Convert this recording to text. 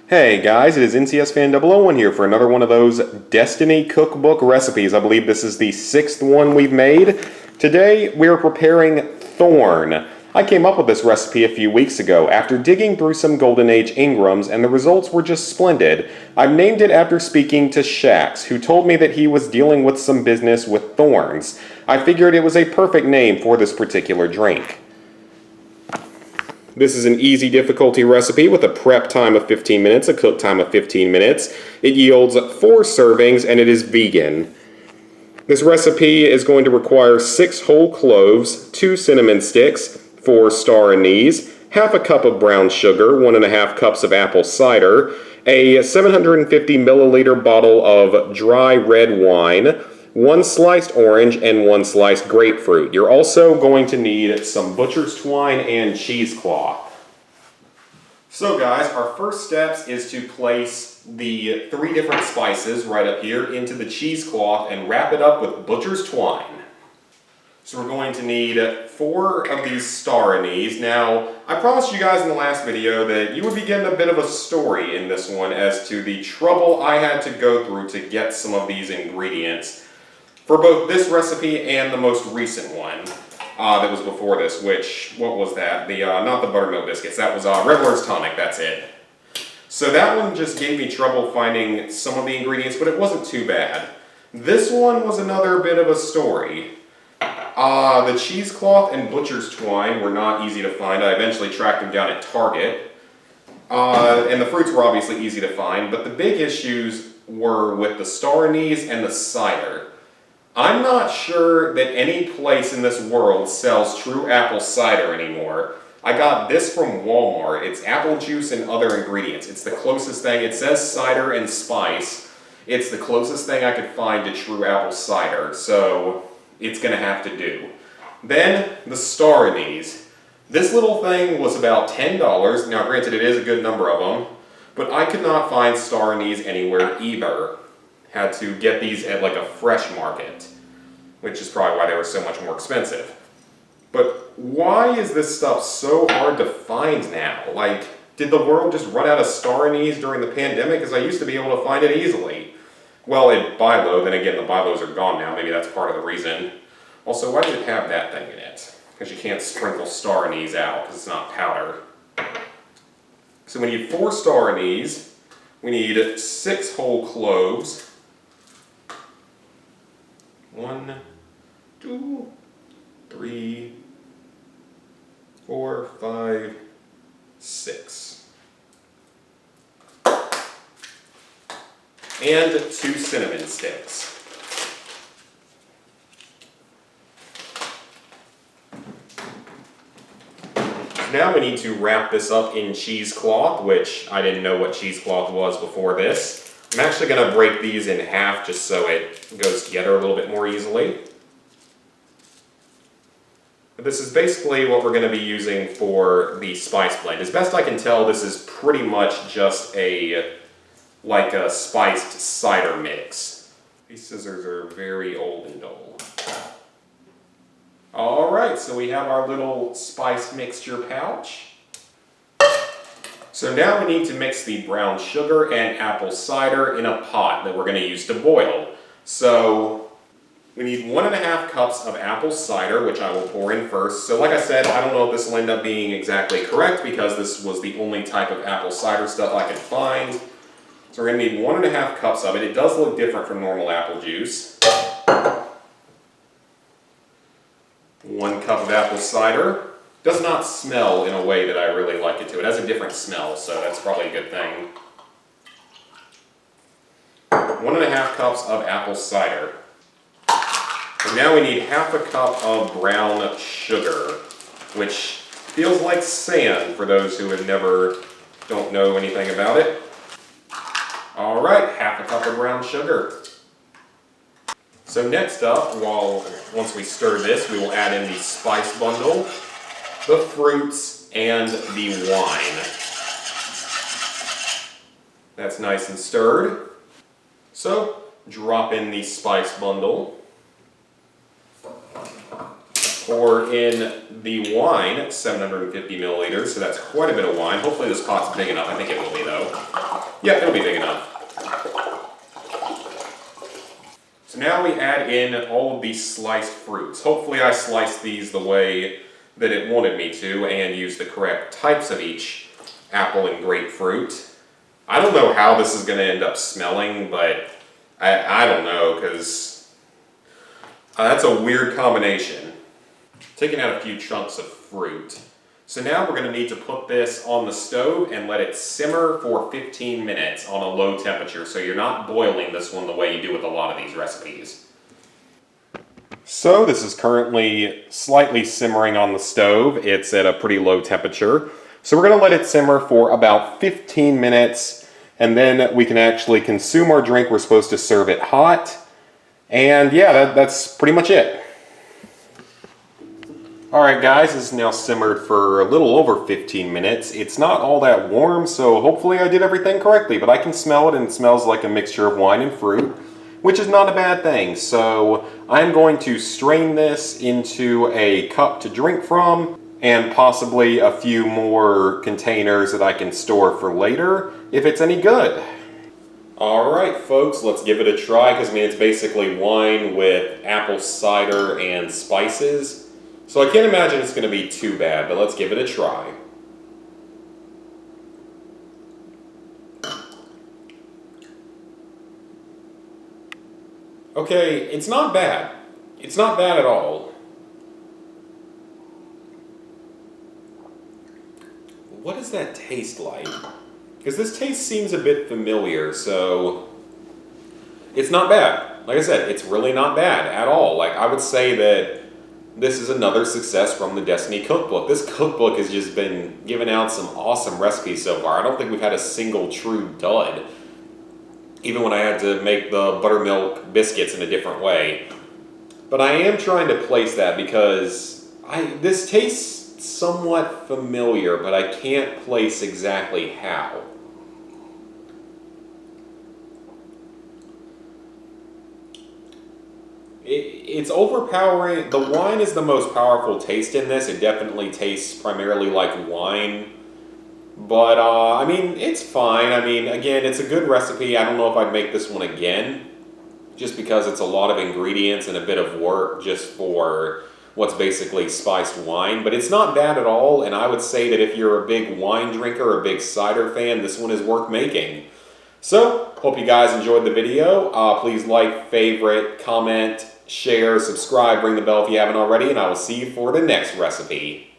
Hey guys, it is NCS Fan 001 here for another one of those Destiny cookbook recipes. I believe this is the 6th one we've made. Today we are preparing Thorn. I came up with this recipe a few weeks ago after digging through some Golden Age Ingrams, and the results were just splendid. I've named it after speaking to Shax, who told me that he was dealing with some business with thorns. I figured it was a perfect name for this particular drink. This is an easy difficulty recipe with a prep time of 15 minutes, a cook time of 15 minutes. It yields 4 servings and it is vegan. This recipe is going to require 6 whole cloves, 2 cinnamon sticks, 4 star anise, half a cup of brown sugar, 1.5 cups of apple cider, a 750 milliliter bottle of dry red wine, 1 sliced orange, and 1 sliced grapefruit. You're also going to need some butcher's twine and cheesecloth. So guys, our first steps is to place the 3 different spices right up here into the cheesecloth and wrap it up with butcher's twine. So we're going to need 4 of these star anise. Now, I promised you guys in the last video that you would be getting a bit of a story in this one as to the trouble I had to go through to get some of these ingredients for both this recipe and the most recent one that was before this, which, what was that? Not the buttermilk biscuits, that was Reveler's Tonic, that's it. So that one just gave me trouble finding some of the ingredients, but it wasn't too bad. This one was another bit of a story. The cheesecloth and butcher's twine were not easy to find. I eventually tracked them down at Target. And the fruits were obviously easy to find, but the big issues were with the star anise and the cider. I'm not sure that any place in this world sells true apple cider anymore. I got this from Walmart. It's apple juice and other ingredients. It's the closest thing. It says cider and spice. It's the closest thing I could find to true apple cider, so it's going to have to do. Then, the star anise. This little thing was about $10. Now, granted, it is a good number of them, but I could not find star anise anywhere either. Had to get these at like a fresh market, which is probably why they were so much more expensive. But why is this stuff so hard to find now? Like, did the world just run out of star anise during the pandemic? Because I used to be able to find it easily. Well, at Bilo, then again, the Bilos are gone now. Maybe that's part of the reason. Also, why does it have that thing in it? Because you can't sprinkle star anise out because it's not powder. So we need 4 star anise. We need 6 whole cloves. 1, 2, 3, 4, 5, 6. And 2 cinnamon sticks. Now we need to wrap this up in cheesecloth, which I didn't know what cheesecloth was before this. I'm actually going to break these in half just so it goes together a little bit more easily. But this is basically what we're going to be using for the spice blend. As best I can tell, this is pretty much just like a spiced cider mix. These scissors are very old and dull. Alright, so we have our little spice mixture pouch. So now we need to mix the brown sugar and apple cider in a pot that we're going to use to boil. So we need 1.5 cups of apple cider, which I will pour in first. So like I said, I don't know if this will end up being exactly correct because this was the only type of apple cider stuff I could find. So we're going to need 1.5 cups of it. It does look different from normal apple juice. 1 cup of apple cider. Does not smell in a way that I really like it to. It has a different smell, so that's probably a good thing. 1.5 cups of apple cider. And now we need half a cup of brown sugar, which feels like sand for those who don't know anything about it. Alright, half a cup of brown sugar. So next up, once we stir this, we will add in the spice bundle, the fruits, and the wine. That's nice and stirred. So, drop in the spice bundle. Pour in the wine, 750 milliliters, so that's quite a bit of wine. Hopefully this pot's big enough. I think it will be, though. Yeah, it'll be big enough. So now we add in all of these sliced fruits. Hopefully I sliced these the way that it wanted me to and used the correct types of each apple and grapefruit. I don't know how this is going to end up smelling, but I don't know, because that's a weird combination. Taking out a few chunks of fruit. So now we're going to need to put this on the stove and let it simmer for 15 minutes on a low temperature. So you're not boiling this one the way you do with a lot of these recipes. So this is currently slightly simmering on the stove. It's at a pretty low temperature. So we're going to let it simmer for about 15 minutes, and then we can actually consume our drink. We're supposed to serve it hot. And yeah, that's pretty much it. Alright guys, this is now simmered for a little over 15 minutes. It's not all that warm, so hopefully I did everything correctly, but I can smell it and it smells like a mixture of wine and fruit, which is not a bad thing. So I'm going to strain this into a cup to drink from, and possibly a few more containers that I can store for later, if it's any good. Alright folks, let's give it a try, because I mean it's basically wine with apple cider and spices. So I can't imagine it's going to be too bad, but let's give it a try. Okay, it's not bad. It's not bad at all. What does that taste like? Because this taste seems a bit familiar, so it's not bad. Like I said, it's really not bad at all. Like, I would say that this is another success from the Destiny cookbook. This cookbook has just been giving out some awesome recipes so far. I don't think we've had a single true dud. Even when I had to make the buttermilk biscuits in a different way. But I am trying to place that because this tastes somewhat familiar, but I can't place exactly how. It's overpowering. The wine is the most powerful taste in this. It definitely tastes primarily like wine. But, I mean, it's fine. I mean, again, it's a good recipe. I don't know if I'd make this one again, just because it's a lot of ingredients and a bit of work just for what's basically spiced wine. But it's not bad at all, and I would say that if you're a big wine drinker or a big cider fan, this one is worth making. So, hope you guys enjoyed the video. Please like, favorite, comment, share, subscribe, ring the bell if you haven't already, and I will see you for the next recipe.